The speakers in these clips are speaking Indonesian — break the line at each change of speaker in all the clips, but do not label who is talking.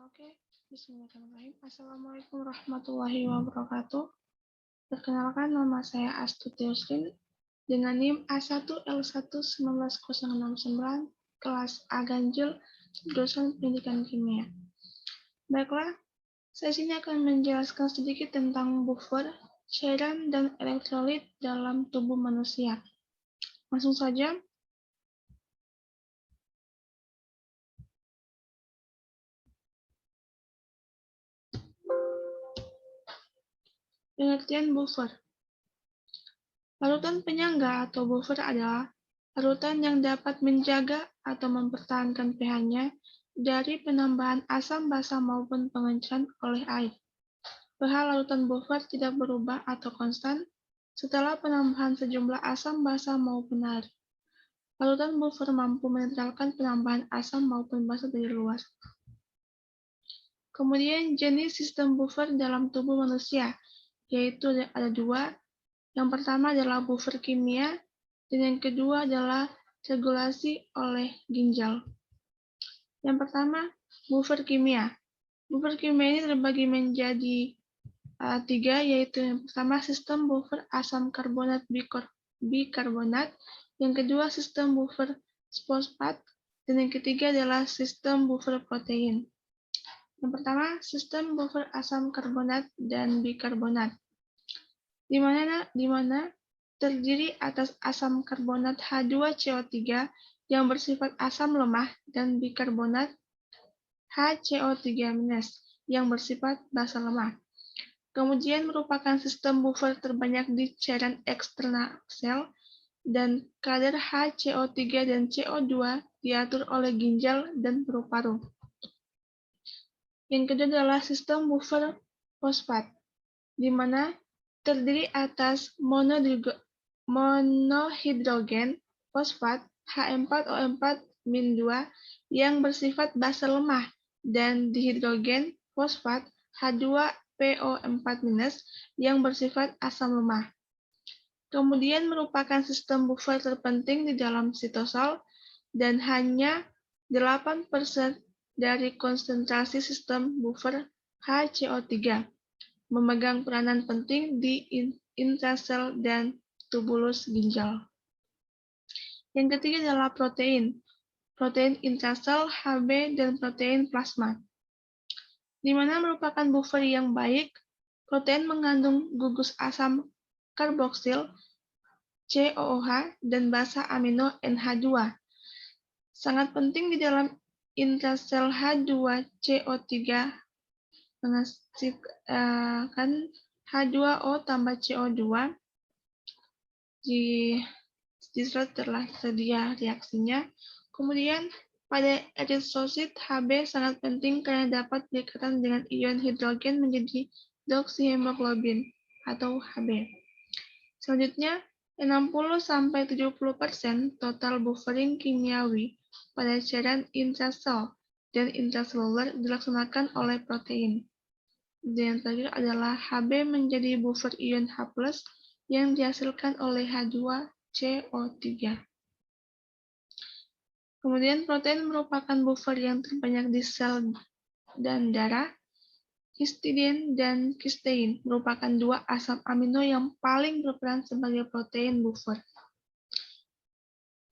Oke, bismillahirrahmanirrahim. Assalamualaikum warahmatullahi wabarakatuh. Perkenalkan, nama saya Astuti Yusrin dengan NIM A1L1 19069, kelas A Ganjil, jurusan Pendidikan Kimia. Baiklah, saya sini akan menjelaskan sedikit tentang buffer, cairan, dan elektrolit dalam tubuh manusia. Langsung saja. Pengertian buffer. Larutan penyangga atau buffer adalah larutan yang dapat menjaga atau mempertahankan pH-nya dari penambahan asam basa maupun pengenceran oleh air. pH larutan buffer tidak berubah atau konstan setelah penambahan sejumlah asam basa maupun air. Larutan buffer mampu menetralkan penambahan asam maupun basa dari luar. Kemudian jenis sistem buffer dalam tubuh manusia, yaitu ada dua. Yang pertama adalah buffer kimia, dan yang kedua adalah regulasi oleh ginjal. Yang pertama, buffer kimia. Buffer kimia ini terbagi menjadi tiga, yaitu yang pertama sistem buffer asam karbonat bikarbonat, yang kedua sistem buffer fosfat, dan yang ketiga adalah sistem buffer protein. Yang pertama, sistem buffer asam karbonat dan bikarbonat, di mana terdiri atas asam karbonat H2CO3 yang bersifat asam lemah dan bikarbonat HCO3- yang bersifat basa lemah. Kemudian merupakan sistem buffer terbanyak di cairan eksternal sel, dan kadar HCO3 dan CO2 diatur oleh ginjal dan paru-paru. Yang kedua adalah sistem buffer fosfat, di mana terdiri atas monohidrogen fosfat H4O4-2 yang bersifat basa lemah dan dihidrogen fosfat H2PO4- yang bersifat asam lemah. Kemudian merupakan sistem buffer terpenting di dalam sitosol dan hanya 8% dari konsentrasi sistem buffer HCO3, memegang peranan penting di intrasel dan tubulus ginjal. Yang ketiga adalah protein intrasel, Hb, dan protein plasma, di mana merupakan buffer yang baik. Protein mengandung gugus asam karboksil, COOH, dan basa amino NH2. Sangat penting di dalam intrasel H2CO3 menghasilkan H2O tambah CO2 di slide telah tersedia reaksinya. Kemudian pada eritrosit Hb sangat penting karena dapat berikatan dengan ion hidrogen menjadi deoksihemoglobin atau Hb. Selanjutnya, 60-70% total buffering kimiawi pada cairan intrasel dan intraseluler dilaksanakan oleh protein. Dan yang terakhir adalah Hb menjadi buffer ion H+ yang dihasilkan oleh H2CO3. Kemudian protein merupakan buffer yang terbanyak di sel dan darah. Histidin dan cystein merupakan dua asam amino yang paling berperan sebagai protein buffer.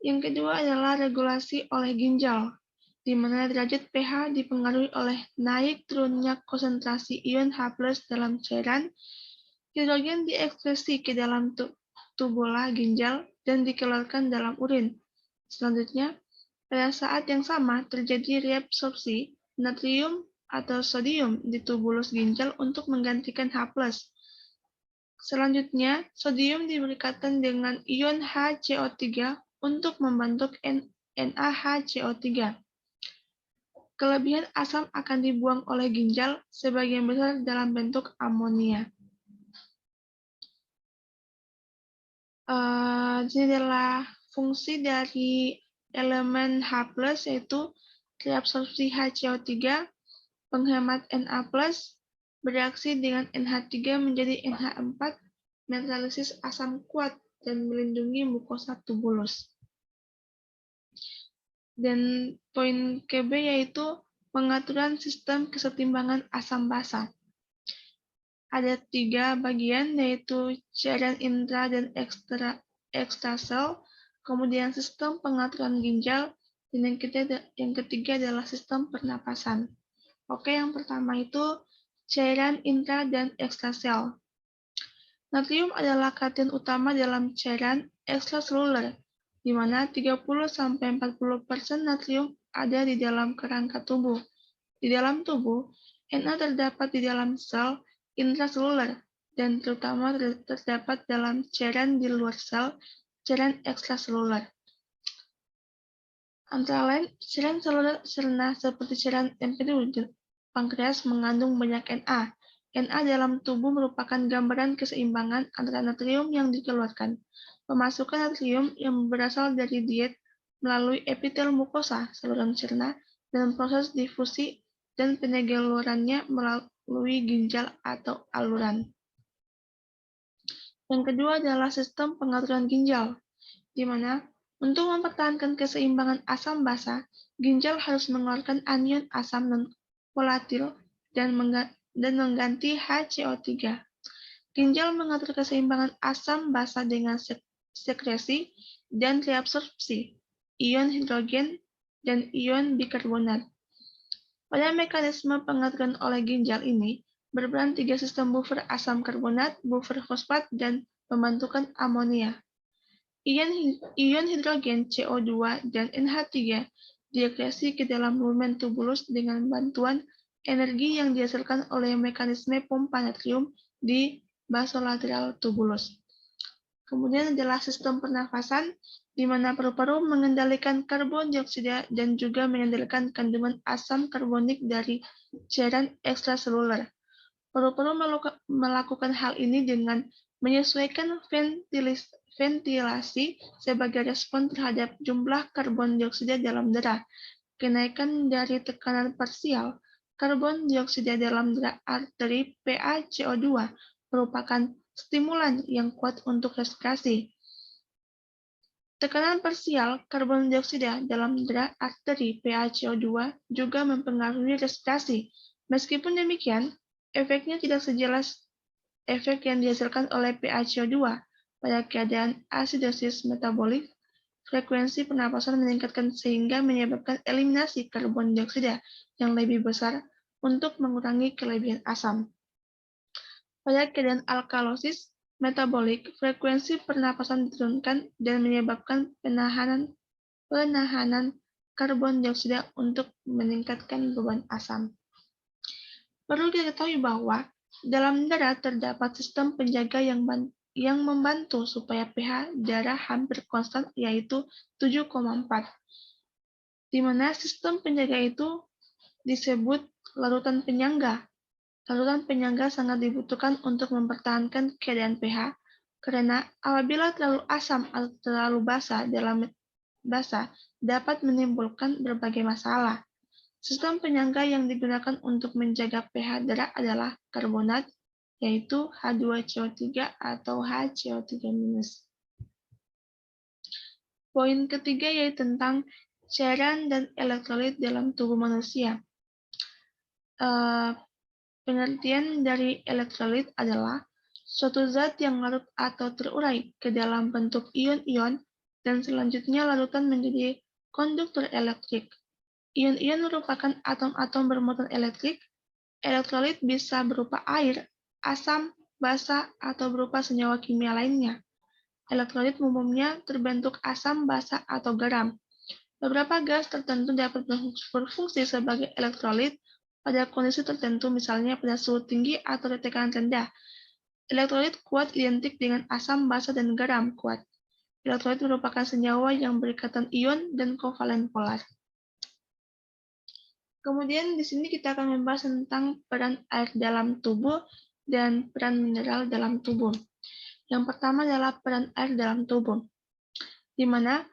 Yang kedua adalah regulasi oleh ginjal, di mana derajat pH dipengaruhi oleh naik turunnya konsentrasi ion H+ dalam cairan. Hidrogen diekskresi ke dalam tubula ginjal dan dikeluarkan dalam urin. Selanjutnya, pada saat yang sama terjadi reabsorpsi natrium atau sodium di tubulus ginjal untuk menggantikan H+. Selanjutnya, sodium diberikatan dengan ion HCO3 untuk membentuk NaHCO3. Kelebihan asam akan dibuang oleh ginjal sebagian besar dalam bentuk amonia. Ini adalah fungsi dari elemen H+, yaitu reabsorpsi HCO3, penghemat Na+, bereaksi dengan NH3 menjadi NH4, neutralisis asam kuat, dan melindungi mukosa tubulus. Dan poin KB yaitu pengaturan sistem kesetimbangan asam basa. Ada 3 bagian, yaitu cairan intra dan ekstrasel, kemudian sistem pengaturan ginjal, dan yang ketiga adalah sistem pernapasan. Oke, yang pertama itu cairan intra dan ekstrasel. Natrium adalah kation utama dalam cairan ekstraseluler, di mana 30–40% natrium ada di dalam kerangka tubuh. Di dalam tubuh, Na terdapat di dalam sel intraseluler dan terutama terdapat dalam cairan di luar sel, cairan ekstraseluler. Antara lain, cairan seluler cerna seperti cairan empedu dan pankreas mengandung banyak Na. Na dalam tubuh merupakan gambaran keseimbangan antara natrium yang dikeluarkan, pemasukan natrium yang berasal dari diet melalui epitel mukosa saluran cerna, dan proses difusi dan penyalurannya melalui ginjal atau aluran. Yang kedua adalah sistem pengaturan ginjal, di mana untuk mempertahankan keseimbangan asam basa, ginjal harus mengeluarkan anion asam non-volatil dan mengganti HCO3. Ginjal mengatur keseimbangan asam basa dengan sekresi dan reabsorpsi ion hidrogen dan ion bikarbonat. Pada mekanisme pengaturan oleh ginjal ini, berperan 3 sistem buffer asam karbonat, buffer fosfat, dan pembentukan amonia. Ion hidrogen CO2 dan NH3 diekskresi ke dalam lumen tubulus dengan bantuan energi yang dihasilkan oleh mekanisme pompa natrium di basolateral tubulus. Kemudian adalah sistem pernafasan, di mana paru-paru mengendalikan karbon dioksida dan juga mengendalikan kandungan asam karbonik dari cairan ekstraseluler. Paru-paru melakukan hal ini dengan menyesuaikan ventilasi sebagai respon terhadap jumlah karbon dioksida dalam darah. Kenaikan dari tekanan parsial karbon dioksida dalam darah arteri PaCO2 merupakan stimulan yang kuat untuk respirasi. Tekanan parsial karbon dioksida dalam darah arteri PaCO2 juga mempengaruhi respirasi. Meskipun demikian, efeknya tidak sejelas efek yang dihasilkan oleh PaCO2. Pada keadaan asidosis metabolik, frekuensi pernapasan meningkatkan sehingga menyebabkan eliminasi karbon dioksida yang lebih besar untuk mengurangi kelebihan asam. Pada keadaan alkalosis metabolik, frekuensi pernapasan diturunkan dan menyebabkan penahanan karbon dioksida untuk meningkatkan beban asam. Perlu diketahui bahwa dalam darah terdapat sistem penjaga yang membantu supaya pH darah hampir konstan, yaitu 7,4, di mana sistem penjaga itu disebut larutan penyangga. Larutan penyangga sangat dibutuhkan untuk mempertahankan keadaan pH, karena apabila terlalu asam atau terlalu basa dapat menimbulkan berbagai masalah. Sistem penyangga yang digunakan untuk menjaga pH darah adalah karbonat, yaitu H2CO3 atau HCO3-. Poin ketiga yaitu tentang cairan dan elektrolit dalam tubuh manusia. Pengertian dari elektrolit adalah suatu zat yang larut atau terurai ke dalam bentuk ion-ion dan selanjutnya larutan menjadi konduktor elektrik. Ion-ion merupakan atom-atom bermuatan elektrik. Elektrolit bisa berupa air, asam, basa, atau berupa senyawa kimia lainnya. Elektrolit umumnya terbentuk asam, basa, atau garam. Beberapa gas tertentu dapat berfungsi sebagai elektrolit pada kondisi tertentu, misalnya pada suhu tinggi atau tekanan rendah. Elektrolit kuat identik dengan asam, basa, dan garam kuat. Elektrolit merupakan senyawa yang berikatan ion dan kovalen polar. Kemudian di sini kita akan membahas tentang peran air dalam tubuh dan peran mineral dalam tubuh. Yang pertama adalah peran air dalam tubuh, di mana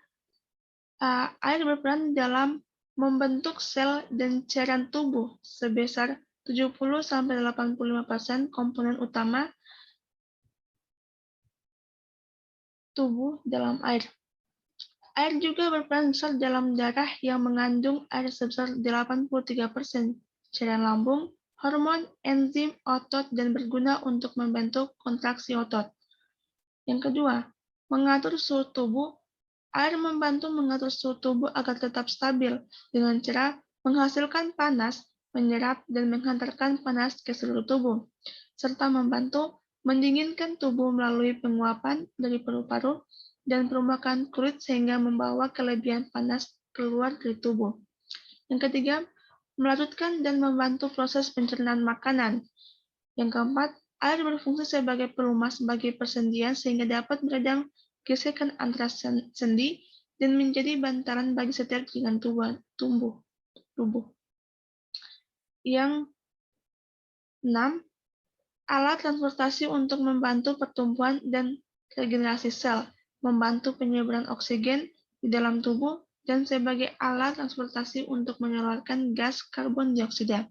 air berperan dalam membentuk sel dan cairan tubuh sebesar 70–85% komponen utama tubuh dalam air. Air juga berperan besar dalam darah yang mengandung air sebesar 83%, cairan lambung, hormon, enzim, otot, dan berguna untuk membentuk kontraksi otot. Yang kedua, mengatur suhu tubuh. Air membantu mengatur suhu tubuh agar tetap stabil dengan cara menghasilkan panas, menyerap, dan menghantarkan panas ke seluruh tubuh, serta membantu mendinginkan tubuh melalui penguapan dari paru-paru dan perombakan kulit sehingga membawa kelebihan panas keluar dari tubuh. Yang ketiga, melarutkan dan membantu proses pencernaan makanan. Yang keempat, air berfungsi sebagai pelumas bagi persendian sehingga dapat meredam gesekan antara sendi dan menjadi bantalan bagi setiap jaringan tubuh. Yang 6, alat transportasi untuk membantu pertumbuhan dan regenerasi sel, membantu penyebaran oksigen di dalam tubuh, dan sebagai alat transportasi untuk mengeluarkan gas karbon dioksida.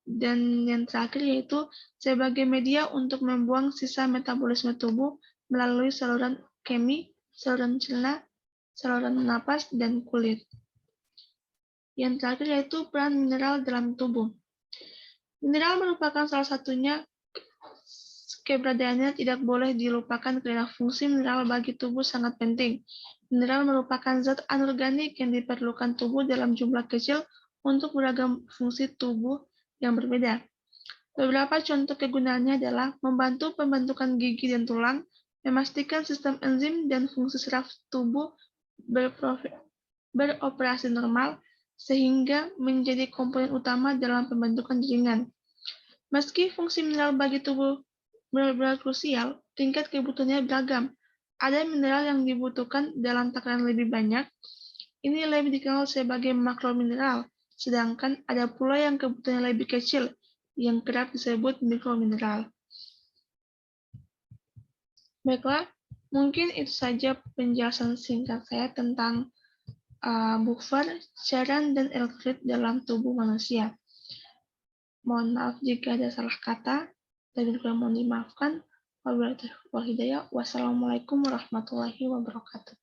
Dan yang terakhir yaitu sebagai media untuk membuang sisa metabolisme tubuh melalui saluran kemih, saluran cerna, saluran napas, dan kulit. Yang terakhir yaitu peran mineral dalam tubuh. Mineral merupakan salah satunya. Keberadaannya tidak boleh dilupakan karena fungsi mineral bagi tubuh sangat penting. Mineral merupakan zat anorganik yang diperlukan tubuh dalam jumlah kecil untuk beragam fungsi tubuh yang berbeda. Beberapa contoh kegunaannya adalah membantu pembentukan gigi dan tulang, memastikan sistem enzim dan fungsi saraf tubuh beroperasi normal, sehingga menjadi komponen utama dalam pembentukan jaringan. Meski fungsi mineral bagi tubuh benar-benar krusial, tingkat kebutuhannya beragam. Ada mineral yang dibutuhkan dalam takaran lebih banyak, ini lebih dikenal sebagai makromineral, sedangkan ada pula yang kebutuhannya lebih kecil, yang kerap disebut mikromineral. Baiklah, mungkin itu saja penjelasan singkat saya tentang buffer, cairan, dan elektrolit dalam tubuh manusia. Mohon maaf jika ada salah kata, dan juga mohon dimaafkan. Wassalamualaikum warahmatullahi wabarakatuh.